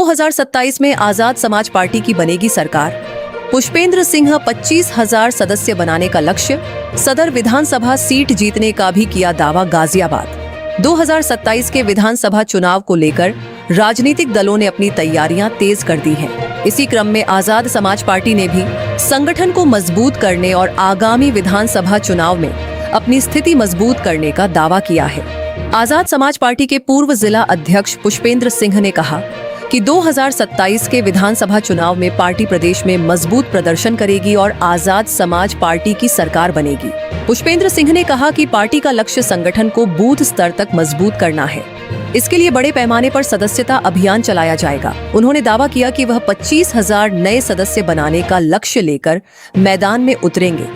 2027 में आजाद समाज पार्टी की बनेगी सरकार। पुष्पेंद्र सिंह 25,000 सदस्य बनाने का लक्ष्य। सदर विधानसभा सीट जीतने का भी किया दावा गाजियाबाद। 2027 के विधानसभा चुनाव को लेकर राजनीतिक दलों ने अपनी तैयारियां तेज कर दी हैं। इसी क्रम में आजाद समाज पार्टी ने भी संगठन को मजबूत करने और आगामी विधानसभा चुनाव में अपनी स्थिति मजबूत करने का दावा किया है। आजाद समाज पार्टी के पूर्व जिला अध्यक्ष पुष्पेंद्र सिंह ने कहा कि 2027 के विधानसभा चुनाव में पार्टी प्रदेश में मजबूत प्रदर्शन करेगी और आजाद समाज पार्टी की सरकार बनेगी। पुष्पेंद्र सिंह ने कहा कि पार्टी का लक्ष्य संगठन को बूथ स्तर तक मजबूत करना है। इसके लिए बड़े पैमाने पर सदस्यता अभियान चलाया जाएगा। उन्होंने दावा किया कि वह 25,000 नए सदस्य बनाने का लक्ष्य लेकर मैदान में उतरेंगे।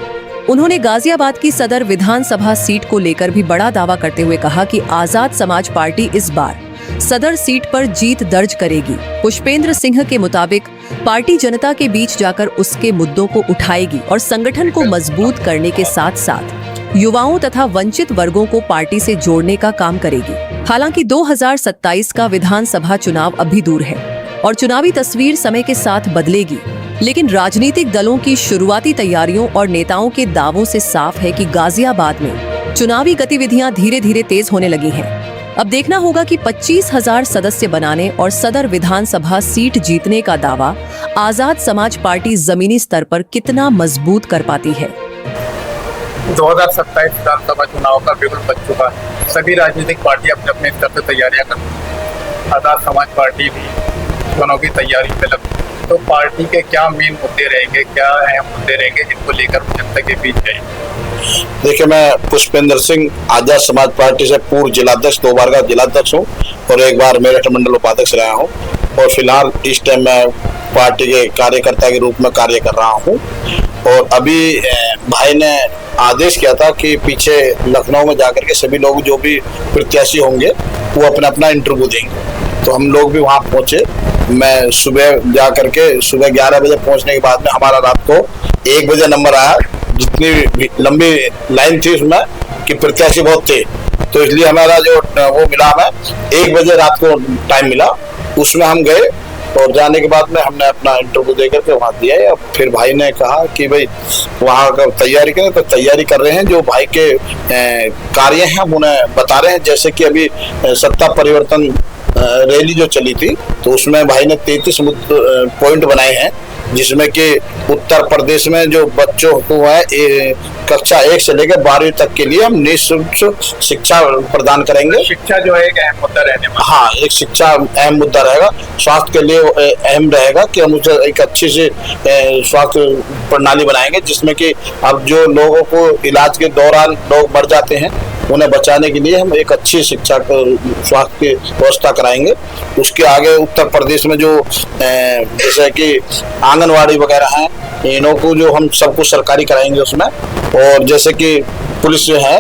उन्होंने गाजियाबाद की सदर विधानसभा सीट को लेकर भी बड़ा दावा करते हुए कहा कि आजाद समाज पार्टी इस बार सदर सीट पर जीत दर्ज करेगी। पुष्पेंद्र सिंह के मुताबिक पार्टी जनता के बीच जाकर उसके मुद्दों को उठाएगी और संगठन को मजबूत करने के साथ साथ युवाओं तथा वंचित वर्गों को पार्टी से जोड़ने का काम करेगी। हालांकि 2027 का विधानसभा चुनाव अभी दूर है और चुनावी तस्वीर समय के साथ बदलेगी, लेकिन राजनीतिक दलों की शुरुआती तैयारियों और नेताओं के दावों से साफ है कि गाजियाबाद में चुनावी गतिविधियां धीरे धीरे तेज होने लगी हैं। अब देखना होगा कि 25,000 सदस्य बनाने और सदर विधानसभा सीट जीतने का दावा आजाद समाज पार्टी जमीनी स्तर पर कितना मजबूत कर पाती है। 2027 विधानसभा चुनाव का बिल्कुल बच चुका है। सभी राजनीतिक पार्टी अपने अपने स्तर से तैयारियां कर रही है। आजाद समाज पार्टी भी चुनाव की तैयारी में लगी। तो पार्टी के क्या मेन मुद्दे रहेंगे, क्या अहम मुद्दे रहेंगे जिनको लेकर जनता के बीच जाएंगे? देखिए, मैं पुष्पेंद्र सिंह आजाद समाज पार्टी से पूर्व जिलाध्यक्ष, 2 बार का जिलाध्यक्ष हूँ और 1 बार मेरठ मंडल उपाध्यक्ष रहा हूँ और फिलहाल इस टाइम मैं पार्टी के कार्यकर्ता के रूप में कार्य कर रहा हूँ। और अभी भाई ने आदेश किया था कि पीछे लखनऊ में जाकर के सभी लोग जो भी प्रत्याशी होंगे वो अपना अपना इंटरव्यू देंगे। तो हम लोग भी वहाँ पहुँचे। मैं सुबह जा करके सुबह 11 बजे पहुँचने के बाद में हमारा रात को 1 बजे नंबर आया। जितनी लंबी लाइन थी उसमें कि प्रत्याशी बहुत थे, तो इसलिए हमारा जो वो मिला हमें 1 बजे रात को टाइम मिला। उसमें हम गए और जाने के बाद में हमने अपना इंटरव्यू दे करके वहाँ दिया। फिर भाई ने कहा कि भाई वहाँ का तैयारी करें, तो तैयारी कर रहे हैं। जो भाई के कार्य हैं हम उन्हें बता रहे हैं। जैसे कि अभी सत्ता परिवर्तन रैली जो चली थी तो उसमें भाई ने 33 पॉइंट बनाए हैं, जिसमें कि उत्तर प्रदेश में जो बच्चों को है कक्षा 1 से लेकर 12वीं तक के लिए हम निःशुल्क शिक्षा प्रदान करेंगे। शिक्षा जो है एक अहम मुद्दा रहने वाला। हाँ, एक शिक्षा अहम मुद्दा रहेगा। स्वास्थ्य के लिए अहम रहेगा कि हम उसे एक अच्छी सी स्वास्थ्य प्रणाली बनाएंगे, जिसमें कि अब जो लोगों को इलाज के दौरान लोग मर जाते हैं उन्हें बचाने के लिए हम एक अच्छी शिक्षा स्वास्थ्य की व्यवस्था कराएंगे। उसके आगे उत्तर प्रदेश में जो जैसे कि आंगनवाड़ी वगैरह हैं, इन्हों को जो हम सब कुछ सरकारी कराएंगे उसमें। और जैसे कि पुलिस है,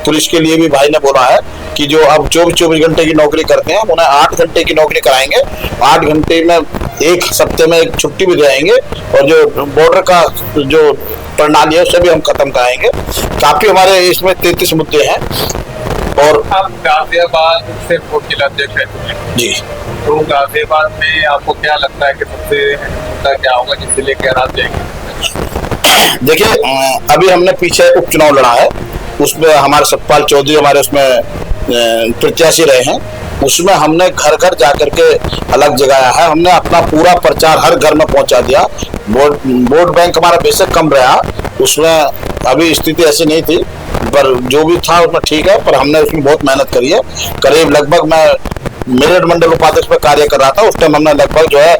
पुलिस के लिए भी भाई ने बोला है कि जो अब 24 घंटे की नौकरी करते हैं उन्हें 8 घंटे की नौकरी कराएंगे। 8 घंटे में 1 हफ्ते में एक छुट्टी भी देंगे और जो बॉर्डर का जो प्रणाली है उसे भी हम खत्म कराएंगे। काफी हमारे इसमें 33 मुद्दे हैं। और आप गाजियाबाद से पूर्व जिलाध्यक्ष हैं जी, तो गाजियाबाद में आपको क्या लगता है कि सबसे मुद्दा क्या होगा जिससे लेकर आप जाएंगे? देखिए, अभी हमने पीछे उपचुनाव लड़ा है, उसमें हमारे सतपाल चौधरी हमारे उसमें प्रत्याशी रहे हैं। उसमें हमने घर घर जाकर के अलग जगाया है। हमने अपना पूरा प्रचार हर घर में पहुंचा दिया। वोट बैंक हमारा बेशक कम रहा, उसमें अभी स्थिति ऐसी नहीं थी, पर जो भी था उसमें ठीक है। पर हमने उसमें बहुत मेहनत करी है। करीब लगभग मैं मेरठ मंडल उपाध्यक्ष पर कार्य कर रहा था, उस टाइम हमने लगभग जो है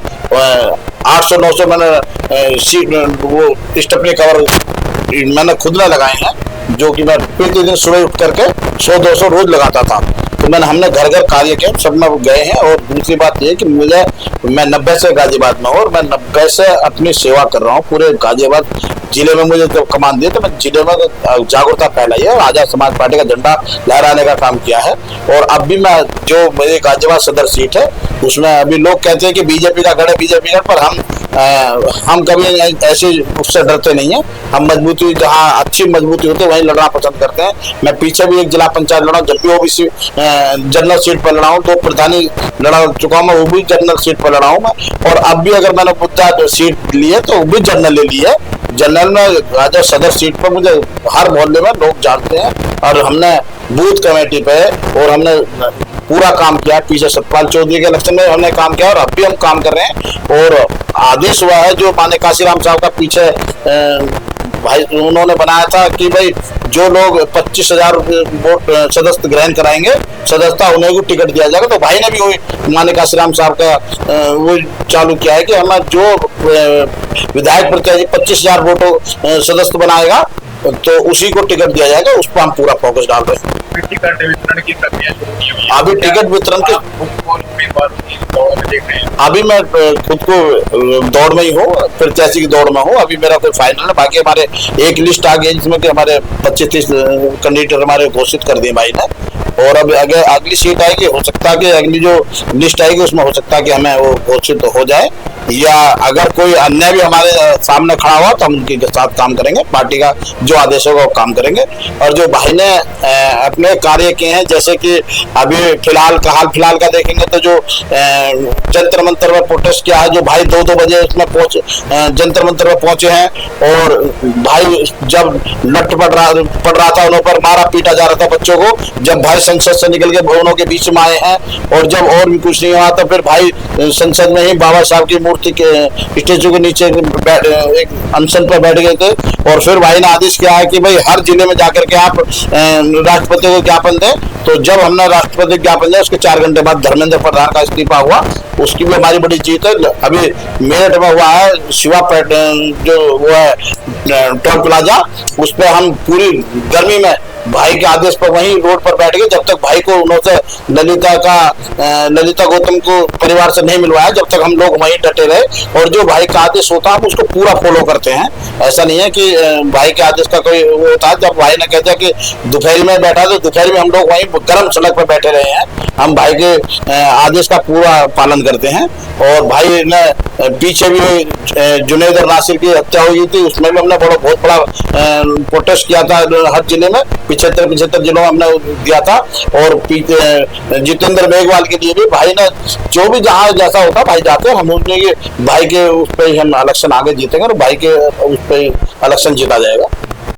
800-900 मैंने सीट वो स्टेपनी कवर मैंने खुद ने लगाए हैं, जो कि मैं प्रतिदिन सुबह उठ करके 100-200 रोज लगाता था। तो हमने घर घर कार्य किया, सब में गए हैं। और दूसरी बात ये कि मैं 90 से गाजियाबाद में हूँ और मैं 90 से अपनी सेवा कर रहा हूँ पूरे गाजियाबाद जिले में मुझे जब कमान दी तो मैं जिले में जागरूकता फैलाई है और आजाद समाज पार्टी का झंडा लहराने का काम किया है। और अब भी मैं जो मेरी गाजियाबाद सदर सीट है उसमें अभी लोग कहते हैं कि बीजेपी का गढ़ है, बीजेपी गढ़, पर हम कभी ऐसे उससे डरते नहीं है। हम मजबूती, जहाँ अच्छी मजबूती होती है वहीं लड़ना पसंद करते हैं। मैं पीछे भी एक जिला पंचायत लड़ा, जब भी ओबीसी जनरल सीट पर लड़ा हूँ, 2 प्रधानी लड़ा चुका हूँ मैं, वो भी जनरल सीट पर लड़ा हूँ मैं। और अब भी अगर मैंने मुद्दा सीट ली है तो वो भी जनरल ले ली है। जनरल में राजा सदर सीट पर मुझे हर मोहल्ले में लोग जानते हैं और हमने बूथ कमेटी पे और हमने पूरा काम किया। पीछे सतपाल चौधरी के इलेक्शन में हमने काम किया और अब भी हम काम कर रहे हैं। और आदेश हुआ है जो माननीय काशीराम साहब का पीछे भाई उन्होंने बनाया था कि भाई जो लोग 25,000 वोट सदस्य ग्रहण कराएंगे सदस्यता, उन्हें को टिकट दिया जाएगा। तो भाई ने भी वही माननीय काशीराम साहब का वो चालू किया है कि हमें जो विधायक प्रत्याशी 25,000 वोटों सदस्य बनाएगा तो उसी को टिकट दिया जाएगा। उस पर हम पूरा फोकस डाल रहे हैं। टिकट वितरण की प्रक्रिया शुरू की हुई है। अभी टिकट वितरण के अभी मैं खुद को दौड़ में ही हूँ, प्रत्याशी की दौड़ में हूँ। अभी मेरा कोई फाइनल है, बाकी हमारे एक लिस्ट आ गई जिसमें कि हमारे 25-30 कैंडिडेट हमारे घोषित कर दिए भाई ने। और अब अगर अगली सीट आएगी, हो सकता है कि अगली जो लिस्ट आएगी उसमें हो सकता है कि हमें वो घोषित हो जाए, या अगर कोई अन्य भी हमारे सामने खड़ा हुआ तो हम उनके साथ काम करेंगे। पार्टी का जो आदेश होगा वो काम करेंगे। और जो भाई ने अपने कार्य किए हैं, जैसे कि अभी हाल फिलहाल का देखेंगे तो जो जंतर मंतर में प्रोटेस्ट किया है, जो भाई 2-2 बजे उसमें जंतर मंतर में पहुंचे हैं। और भाई जब लट पड़ रहा था उन पर मारा पीटा जा रहा था बच्चों को, जब भाई संसद से निकल के भवनों के बीच में आए हैं। और जब और भी कुछ नहीं हुआ तो फिर भाई संसद में ही बाबा साहब की मूर्ति के स्टेचू के नीचे एक अनशन पर बैठ गए थे। और फिर भाई ने आदेश किया है कि भाई हर जिले में जाकर के आप राष्ट्रपति को ज्ञापन दें। तो जब हमने राष्ट्रपति ज्ञापन दिया उसके 4 घंटे बाद धर्मेंद्र प्रधान का इस्तीफा हुआ, उसकी भी हमारी बड़ी जीत है। अभी मेरठ में हुआ है शिवा जो वो है टोल प्लाजा, उस पर हम पूरी गर्मी में भाई के आदेश पर वहीं रोड पर बैठ गए। जब तक भाई को उन्होंने ललिता गौतम को परिवार से नहीं मिलवाया, जब तक हम लोग वहीं डटे रहे। और जो भाई का आदेश होता है हम उसको पूरा फॉलो करते हैं। ऐसा नहीं है कि भाई के आदेश का कोई वो होता है। जब भाई ने कहता है कि दोपहर में बैठा तो दोपहर में हम लोग वहीं गर्म सड़क पर बैठे रहे हैं। हम भाई के आदेश का पूरा पालन करते हैं। और भाई ने पीछे भी जुनैद और नासिर की हत्या हुई थी, उसमें भी हमने बहुत बड़ा प्रोटेस्ट किया था। हर जिले में 75 जिलों में हमने दिया था। और जितेंद्र मेघवाल के लिए भी भाई ने जो भी जहाँ जैसा होता भाई जाते हैं, हम उनके भाई के उस पर ही हम इलेक्शन आगे जीतेंगे और भाई के उस पर ही इलेक्शन जीता जाएगा।